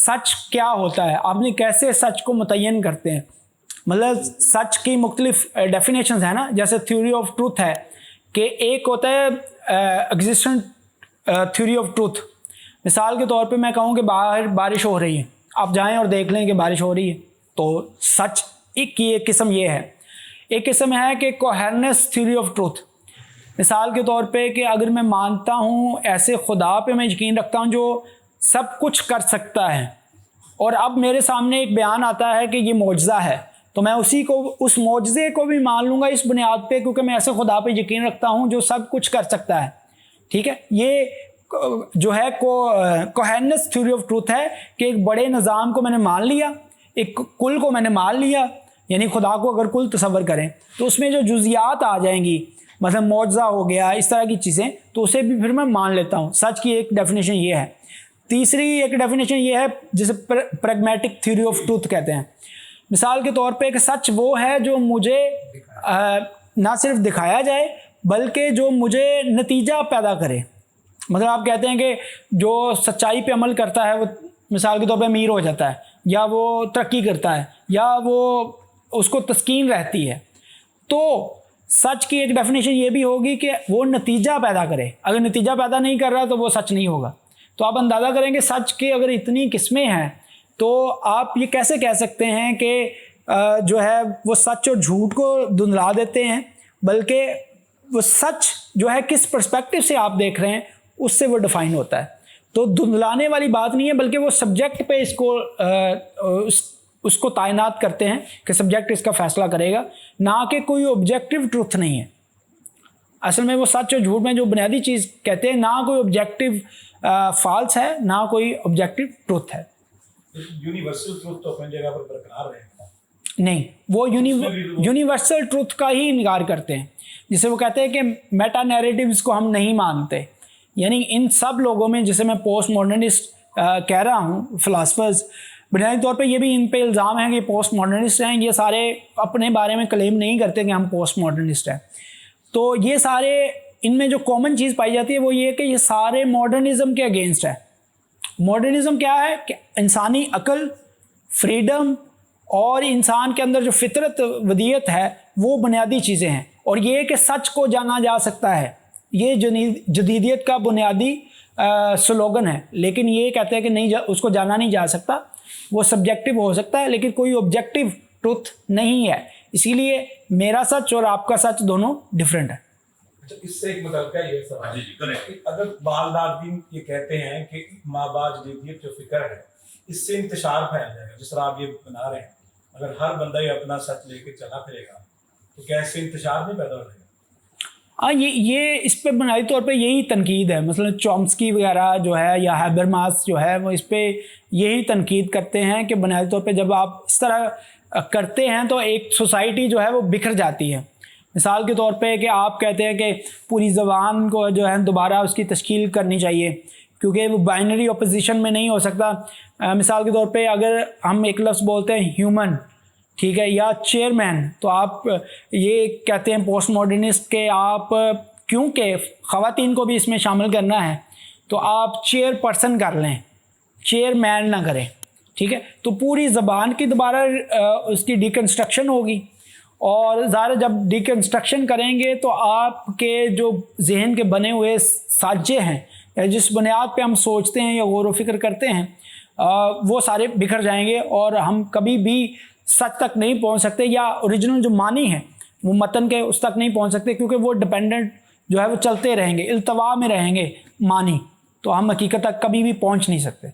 सच क्या होता है, आपने कैसे सच को मुतय्यन करते हैं, मतलब सच की मुख्तलिफ डेफिनेशंस है ना, जैसे थ्योरी ऑफ ट्रूथ है कि एक होता है एग्जिस्टेंट थ्योरी ऑफ ट्रूथ। मिसाल के तौर पे मैं कहूँ कि बाहर बारिश हो रही है, आप जाएं और देख लें कि बारिश हो रही है, तो सच एक किस्म ये है। एक किस्म है कि कोहेरेंस थ्योरी ऑफ ट्रूथ। मिसाल के तौर पे कि अगर मैं मानता हूँ ऐसे खुदा पे मैं यकीन रखता हूँ जो सब कुछ कर सकता है, और अब मेरे सामने एक बयान आता है कि ये मौजज़ा है, तो मैं उस मौजज़े को भी मान लूँगा इस बुनियाद पे, क्योंकि मैं ऐसे खुदा पे यकीन रखता हूँ जो सब कुछ कर सकता है। ठीक है, ये जो है कोहेरेंस थ्योरी ऑफ ट्रूथ है कि एक बड़े निज़ाम को मैंने मान लिया, एक कुल को मैंने मान लिया, यानी खुदा को अगर कुल तसव्वुर करें तो उसमें जो जुज़ियात आ जाएंगी, मतलब मौजज़ा हो गया, इस तरह की चीज़ें, तो उसे भी फिर मैं मान लेता हूँ। सच की एक डेफिनेशन ये है। तीसरी एक डेफिनेशन ये है जिसे प्रैग्मेटिक थ्योरी ऑफ ट्रूथ कहते हैं। मिसाल के तौर पे एक सच वो है जो मुझे ना सिर्फ दिखाया जाए बल्कि जो मुझे नतीजा पैदा करे। मतलब आप कहते हैं कि जो सच्चाई पे अमल करता है वो मिसाल के तौर पे अमीर हो जाता है, या वो तरक्की करता है, या वो उसको तस्कीन रहती है। तो सच की एक डेफिनेशन ये भी होगी कि वो नतीजा पैदा करे। अगर नतीजा पैदा नहीं कर रहा तो वो सच नहीं होगा। तो आप अंदाज़ा करेंगे सच की अगर इतनी किस्में हैं तो आप ये कैसे कह सकते हैं कि जो है वो सच और झूठ को धुंधला देते हैं, बल्कि वो सच जो है किस पर्सपेक्टिव से आप देख रहे हैं उससे वो डिफ़ाइन होता है। तो धुंधलाने वाली बात नहीं है, बल्कि वो सब्जेक्ट पे उसको तैनात करते हैं कि सब्जेक्ट इसका फ़ैसला करेगा, ना कि कोई ऑब्जेक्टिव ट्रुथ नहीं है। असल में वो सच और झूठ में जो बुनियादी चीज़ कहते हैं, ना कोई ऑब्जेक्टिव फॉल्स है, ना कोई ऑब्जेक्टिव ट्रुथ है। यूनिवर्सल ट्रुथ तो अपनी जगह पर बरकरार रहेगा नहीं, वो यूनिवर्सल ट्रुथ का ही इनकार करते हैं, जिसे वो कहते हैं कि मेटा नैरेटिव्स को हम नहीं मानते। यानी इन सब लोगों में, जिसे मैं पोस्ट मॉडर्निस्ट कह रहा हूँ, फ़िलासफ़र्स, बुनियादी तौर पे ये भी इन पे इल्ज़ाम है कि पोस्ट मॉडर्निस्ट हैं। ये सारे अपने बारे में क्लेम नहीं करते कि हम पोस्ट मॉडर्निस्ट हैं। तो ये सारे, इनमें जो कॉमन चीज़ पाई जाती है वो ये कि ये सारे मॉडर्निज़म के अगेंस्ट है। मॉडर्निज़म क्या है कि इंसानी अक्ल, फ्रीडम और इंसान के अंदर जो फितरत वदियत है वो बुनियादी चीज़ें हैं, और ये कि सच को जाना जा सकता है, ये जदीदियत का बुनियादी स्लोगन है। लेकिन ये कहते हैं कि नहीं, उसको जाना नहीं जा सकता, वो सब्जेक्टिव हो सकता है लेकिन कोई ऑब्जेक्टिव ट्रुथ नहीं है। इसीलिए मेरा सच और आपका सच दोनों डिफरेंट है। इससे एक मुतल्लिका ये सवाल है कि अगर बालदारदीन ये कहते हैं कि माबाज जदीदियत जो फिक्र है इससे इंतशार फैल जाएगा, जिस तरह आप ये बना रहे हैं, अगर हर बंदा ही अपना सच लेके चला फिरेगा तो क्या इससे इंतशार नहीं पैदा हो जाएगा? हाँ, ये इस पे बुनियादी तौर पे यही तनकीद है। मतलब चॉम्स्की वगैरह जो है या हैबरमास जो है वो इस पे यही तनकीद करते हैं कि बुनियादी तौर पे जब आप इस तरह करते हैं तो एक सोसाइटी जो है वो बिखर जाती है। मिसाल के तौर पे कि आप कहते हैं कि पूरी ज़बान को जो है दोबारा उसकी तश्कील करनी चाहिए, क्योंकि वो बाइनरी अपोजिशन में नहीं हो सकता। मिसाल के तौर पे अगर हम एक लफ्ज़ बोलते हैं ह्यूमन, ठीक है, या चेयरमैन, तो आप ये कहते हैं पोस्ट मॉडर्निस्ट के आप, क्योंकि ख़वातीन को भी इसमें शामिल करना है तो आप चेयर पर्सन कर लें, चेयरमैन ना करें। ठीक है, तो पूरी ज़बान की दोबारा उसकी डिकन्स्ट्रक्शन होगी, और ज़ाहिर जब डिकन्स्ट्रक्शन करेंगे तो आपके जो जहन के बने हुए साजे हैं या जिस बुनियाद पे हम सोचते हैं या गौर व फिक्र करते हैं वो सारे बिखर जाएंगे, और हम कभी भी सच तक नहीं पहुंच सकते, या ओरिजिनल जो मानी है वो मतन के उस तक नहीं पहुंच सकते, क्योंकि वो डिपेंडेंट जो है वो चलते रहेंगे, इल्तवा में रहेंगे मानी, तो हम हकीकत तक कभी भी पहुंच नहीं सकते।